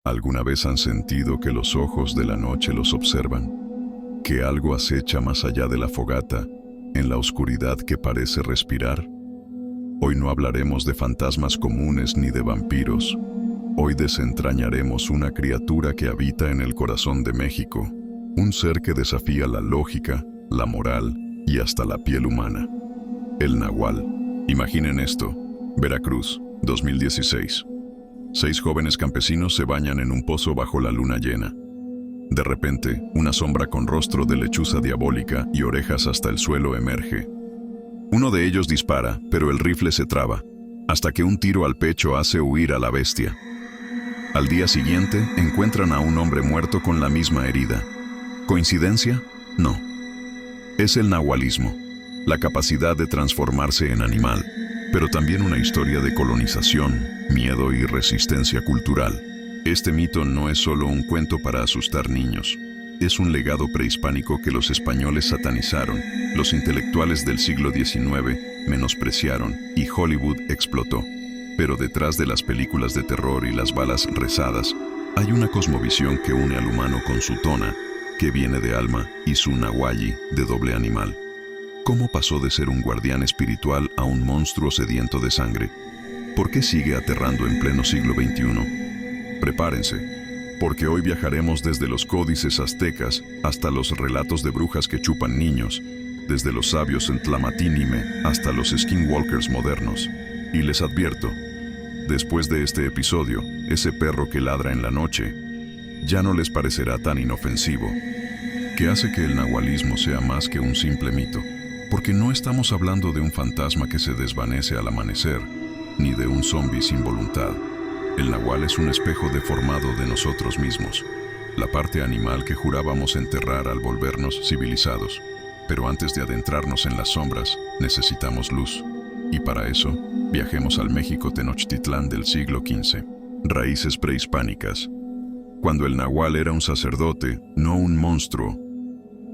¿Alguna vez han sentido que los ojos de la noche los observan? ¿Que algo acecha más allá de la fogata, en la oscuridad que parece respirar? Hoy no hablaremos de fantasmas comunes ni de vampiros. Hoy desentrañaremos una criatura que habita en el corazón de México, un ser que desafía la lógica, la moral y hasta la piel humana. El Nahual. Imaginen esto: Veracruz, 2016. 6 jóvenes campesinos se bañan en un pozo bajo la luna llena. De repente, una sombra con rostro de lechuza diabólica y orejas hasta el suelo emerge. Uno de ellos dispara, pero el rifle se traba, hasta que un tiro al pecho hace huir a la bestia. Al día siguiente, encuentran a un hombre muerto con la misma herida. ¿Coincidencia? No. Es el nahualismo, la capacidad de transformarse en animal, pero también una historia de colonización, miedo y resistencia cultural. Este mito no es solo un cuento para asustar niños. Es un legado prehispánico que los españoles satanizaron, los intelectuales del siglo XIX menospreciaron y Hollywood explotó. Pero detrás de las películas de terror y las balas rezadas, hay una cosmovisión que une al humano con su tona, que viene de alma, y su nahualli, de doble animal. ¿Cómo pasó de ser un guardián espiritual a un monstruo sediento de sangre? ¿Por qué sigue aterrando en pleno siglo XXI? Prepárense, porque hoy viajaremos desde los códices aztecas hasta los relatos de brujas que chupan niños, desde los sabios en Tlamatínime hasta los skinwalkers modernos. Y les advierto, después de este episodio, ese perro que ladra en la noche ya no les parecerá tan inofensivo. ¿Qué hace que el nahualismo sea más que un simple mito? Porque no estamos hablando de un fantasma que se desvanece al amanecer, ni de un zombi sin voluntad. El nahual es un espejo deformado de nosotros mismos, la parte animal que jurábamos enterrar al volvernos civilizados. Pero antes de adentrarnos en las sombras, necesitamos luz. Y para eso, viajemos al México Tenochtitlán del siglo XV. Raíces prehispánicas. Cuando el nahual era un sacerdote, no un monstruo.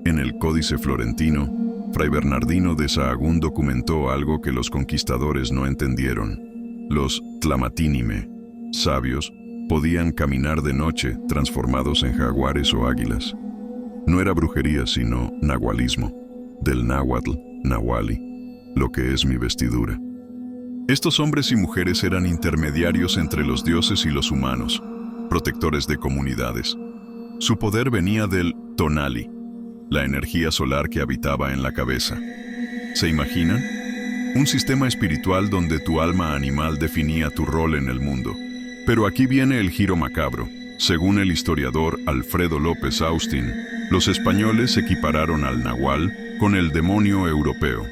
En el Códice Florentino, Fray Bernardino de Sahagún documentó algo que los conquistadores no entendieron. Los Tlamatínime, sabios, podían caminar de noche transformados en jaguares o águilas. No era brujería, sino nahualismo, del náhuatl, nahuali, lo que es mi vestidura. Estos hombres y mujeres eran intermediarios entre los dioses y los humanos, protectores de comunidades. Su poder venía del tonali, la energía solar que habitaba en la cabeza. ¿Se imaginan? Un sistema espiritual donde tu alma animal definía tu rol en el mundo. Pero aquí viene el giro macabro. Según el historiador Alfredo López Austin, los españoles equipararon al nahual con el demonio europeo.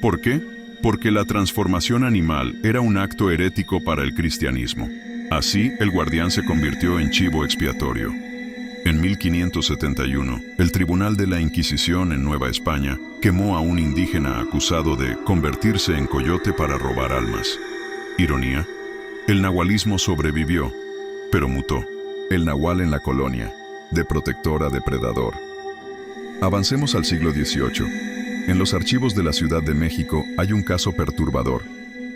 ¿Por qué? Porque la transformación animal era un acto herético para el cristianismo. Así, el guardián se convirtió en chivo expiatorio. En 1571, el Tribunal de la Inquisición en Nueva España quemó a un indígena acusado de convertirse en coyote para robar almas. Ironía, el nahualismo sobrevivió, pero mutó. El nahual en la colonia, de protector a depredador. Avancemos al siglo XVIII. En los archivos de la Ciudad de México hay un caso perturbador.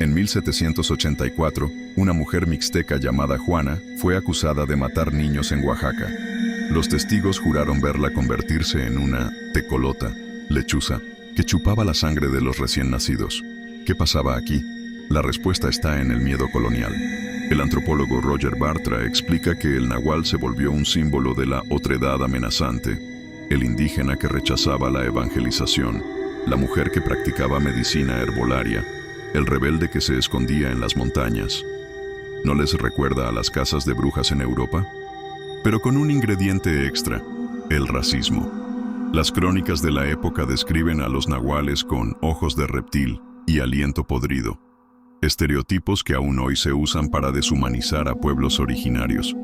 En 1784, una mujer mixteca llamada Juana fue acusada de matar niños en Oaxaca. Los testigos juraron verla convertirse en una tecolota, lechuza, que chupaba la sangre de los recién nacidos. ¿Qué pasaba aquí? La respuesta está en el miedo colonial. El antropólogo Roger Bartra explica que el nahual se volvió un símbolo de la otredad amenazante, el indígena que rechazaba la evangelización, la mujer que practicaba medicina herbolaria, el rebelde que se escondía en las montañas. ¿No les recuerda a las casas de brujas en Europa? Pero con un ingrediente extra: el racismo. Las crónicas de la época describen a los nahuales con ojos de reptil y aliento podrido, estereotipos que aún hoy se usan para deshumanizar a pueblos originarios.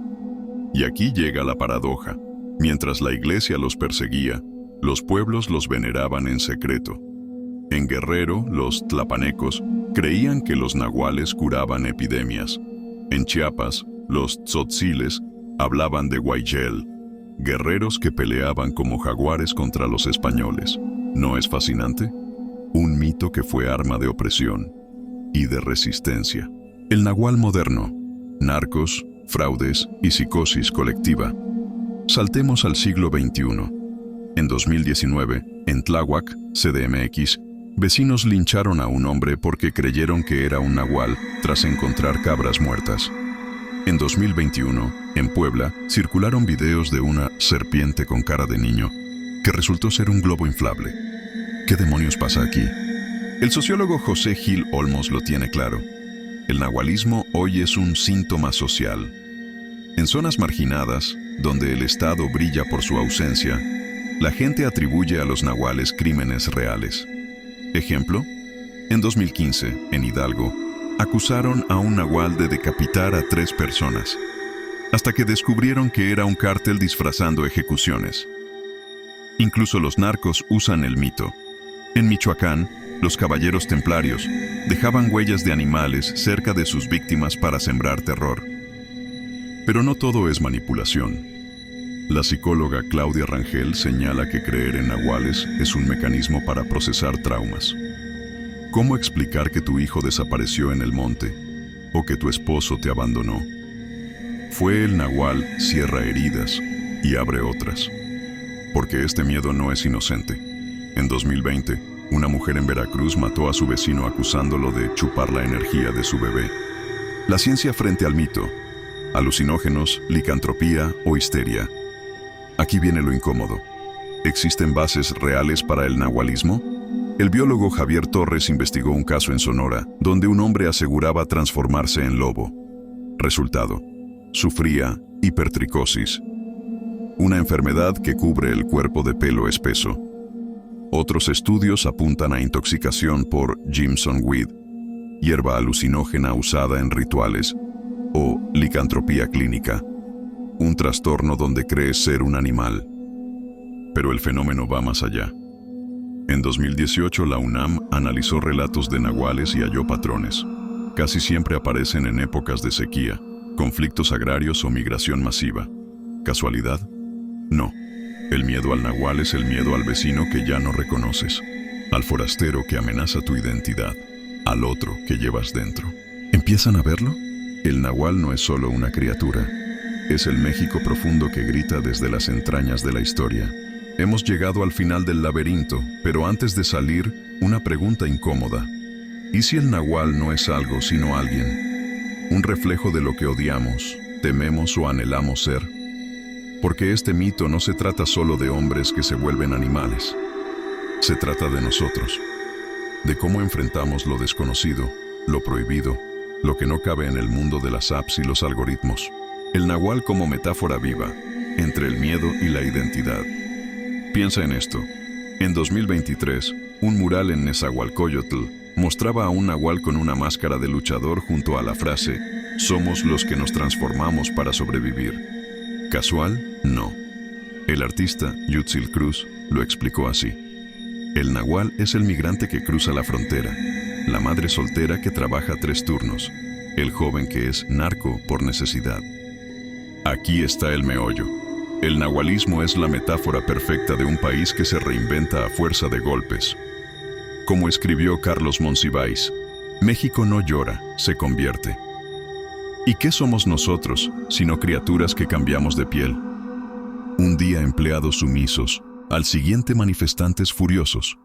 Y aquí llega la paradoja: mientras la iglesia los perseguía, los pueblos los veneraban en secreto. En Guerrero, los tlapanecos creían que los nahuales curaban epidemias. En Chiapas, los tzotziles hablaban de Guayel, guerreros que peleaban como jaguares contra los españoles. ¿No es fascinante? Un mito que fue arma de opresión y de resistencia. El nahual moderno: narcos, fraudes y psicosis colectiva. Saltemos al siglo XXI. En 2019, en Tláhuac, CDMX, vecinos lincharon a un hombre porque creyeron que era un nahual tras encontrar cabras muertas. En 2021, en Puebla, circularon videos de una serpiente con cara de niño, que resultó ser un globo inflable. ¿Qué demonios pasa aquí? El sociólogo José Gil Olmos lo tiene claro. El nahualismo hoy es un síntoma social. En zonas marginadas, donde el Estado brilla por su ausencia, la gente atribuye a los nahuales crímenes reales. Ejemplo, en 2015, en Hidalgo, acusaron a un nahual de decapitar a 3 personas, hasta que descubrieron que era un cártel disfrazando ejecuciones. Incluso los narcos usan el mito. En Michoacán, los caballeros templarios dejaban huellas de animales cerca de sus víctimas para sembrar terror. Pero no todo es manipulación. La psicóloga Claudia Rangel señala que creer en nahuales es un mecanismo para procesar traumas. ¿Cómo explicar que tu hijo desapareció en el monte o que tu esposo te abandonó? Fue el nahual cierra heridas y abre otras. Porque este miedo no es inocente. En 2020, una mujer en Veracruz mató a su vecino acusándolo de chupar la energía de su bebé. La ciencia frente al mito. Alucinógenos, licantropía o histeria. Aquí viene lo incómodo. ¿Existen bases reales para el nahualismo? El biólogo Javier Torres investigó un caso en Sonora, donde un hombre aseguraba transformarse en lobo. Resultado: sufría hipertricosis, una enfermedad que cubre el cuerpo de pelo espeso. Otros estudios apuntan a intoxicación por Jimson Weed, hierba alucinógena usada en rituales, o licantropía clínica, un trastorno donde crees ser un animal. Pero el fenómeno va más allá. En 2018, la UNAM analizó relatos de nahuales y halló patrones. Casi siempre aparecen en épocas de sequía, conflictos agrarios o migración masiva. ¿Casualidad? No. El miedo al nahual es el miedo al vecino que ya no reconoces, al forastero que amenaza tu identidad, al otro que llevas dentro. ¿Empiezan a verlo? El nahual no es solo una criatura, es el México profundo que grita desde las entrañas de la historia. Hemos llegado al final del laberinto, pero antes de salir, una pregunta incómoda. ¿Y si el nahual no es algo sino alguien? Un reflejo de lo que odiamos, tememos o anhelamos ser. Porque este mito no se trata solo de hombres que se vuelven animales. Se trata de nosotros, de cómo enfrentamos lo desconocido, lo prohibido, lo que no cabe en el mundo de las apps y los algoritmos. El nahual como metáfora viva, entre el miedo y la identidad. Piensa en esto. En 2023, un mural en Nezahualcóyotl mostraba a un nahual con una máscara de luchador junto a la frase «Somos los que nos transformamos para sobrevivir». ¿Casual? No. El artista Yutzil Cruz lo explicó así. El nahual es el migrante que cruza la frontera, la madre soltera que trabaja 3 turnos, el joven que es narco por necesidad. Aquí está el meollo. El nahualismo es la metáfora perfecta de un país que se reinventa a fuerza de golpes. Como escribió Carlos Monsiváis, México no llora, se convierte. ¿Y qué somos nosotros, sino criaturas que cambiamos de piel? Un día empleados sumisos, al siguiente manifestantes furiosos,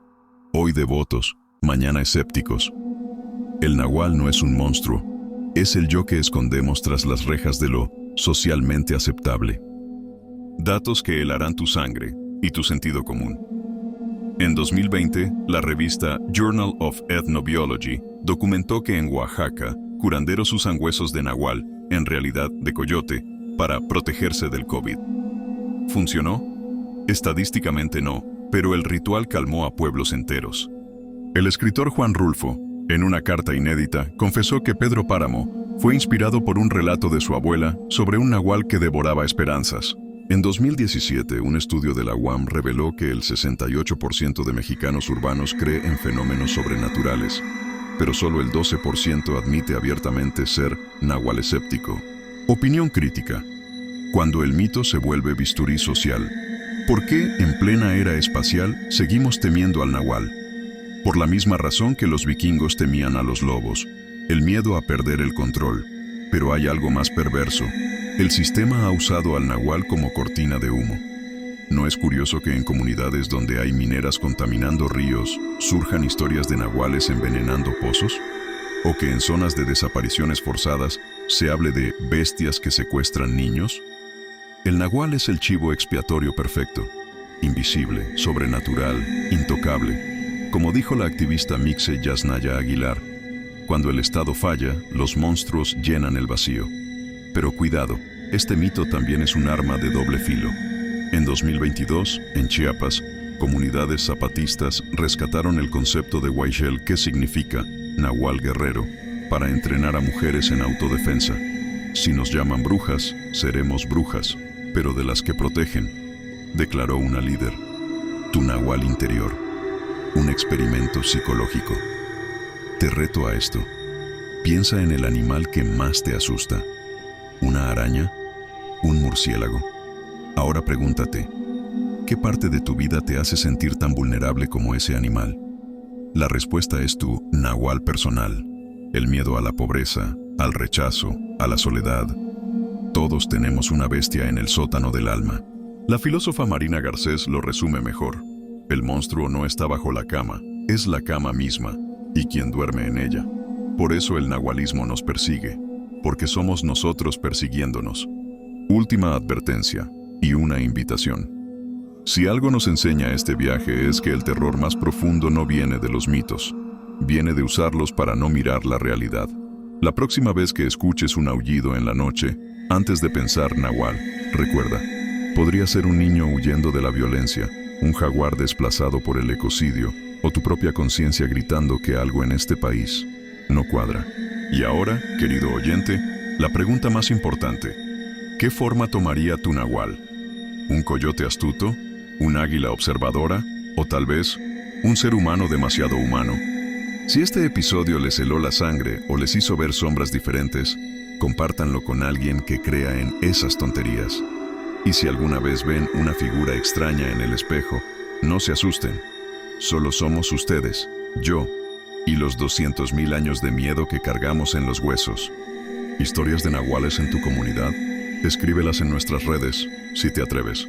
hoy devotos, mañana escépticos. El nahual no es un monstruo, es el yo que escondemos tras las rejas de lo socialmente aceptable. Datos que helarán tu sangre y tu sentido común. En 2020, la revista Journal of Ethnobiology documentó que en Oaxaca, curanderos usan huesos de nahual, en realidad de coyote, para protegerse del COVID. ¿Funcionó? Estadísticamente no, pero el ritual calmó a pueblos enteros. El escritor Juan Rulfo, en una carta inédita, confesó que Pedro Páramo fue inspirado por un relato de su abuela sobre un nahual que devoraba esperanzas. En 2017, un estudio de la UAM reveló que el 68% de mexicanos urbanos cree en fenómenos sobrenaturales, pero solo el 12% admite abiertamente ser nahualescéptico. Opinión crítica. Cuando el mito se vuelve bisturí social, ¿por qué en plena era espacial seguimos temiendo al nahual? Por la misma razón que los vikingos temían a los lobos, el miedo a perder el control. Pero hay algo más perverso. El sistema ha usado al nahual como cortina de humo. ¿No es curioso que en comunidades donde hay mineras contaminando ríos surjan historias de nahuales envenenando pozos? ¿O que en zonas de desapariciones forzadas se hable de bestias que secuestran niños? El nahual es el chivo expiatorio perfecto, invisible, sobrenatural, intocable. Como dijo la activista Mixe Yasnaya Aguilar, cuando el Estado falla, los monstruos llenan el vacío. Pero cuidado, este mito también es un arma de doble filo. En 2022, en Chiapas, comunidades zapatistas rescataron el concepto de Huaychel, que significa nahual guerrero, para entrenar a mujeres en autodefensa. Si nos llaman brujas, seremos brujas, pero de las que protegen, declaró una líder. Tu nahual interior, un experimento psicológico. Te reto a esto. Piensa en el animal que más te asusta. ¿Una araña? ¿Un murciélago? Ahora pregúntate, ¿qué parte de tu vida te hace sentir tan vulnerable como ese animal? La respuesta es tu nahual personal. El miedo a la pobreza, al rechazo, a la soledad. Todos tenemos una bestia en el sótano del alma. La filósofa Marina Garcés lo resume mejor. El monstruo no está bajo la cama, es la cama misma, y quien duerme en ella. Por eso el nahualismo nos persigue, porque somos nosotros persiguiéndonos. Última advertencia y una invitación. Si algo nos enseña este viaje es que el terror más profundo no viene de los mitos, viene de usarlos para no mirar la realidad. La próxima vez que escuches un aullido en la noche, antes de pensar nahual, recuerda, podría ser un niño huyendo de la violencia, un jaguar desplazado por el ecocidio, o tu propia conciencia gritando que algo en este país no cuadra. Y ahora, querido oyente, la pregunta más importante: ¿qué forma tomaría tu nahual? ¿Un coyote astuto? ¿Un águila observadora? ¿O tal vez un ser humano demasiado humano? Si este episodio les heló la sangre o les hizo ver sombras diferentes, compártanlo con alguien que crea en esas tonterías. Y si alguna vez ven una figura extraña en el espejo, no se asusten. Solo somos ustedes, yo, y los 200,000 años de miedo que cargamos en los huesos. ¿Historias de nahuales en tu comunidad? Escríbelas en nuestras redes, si te atreves.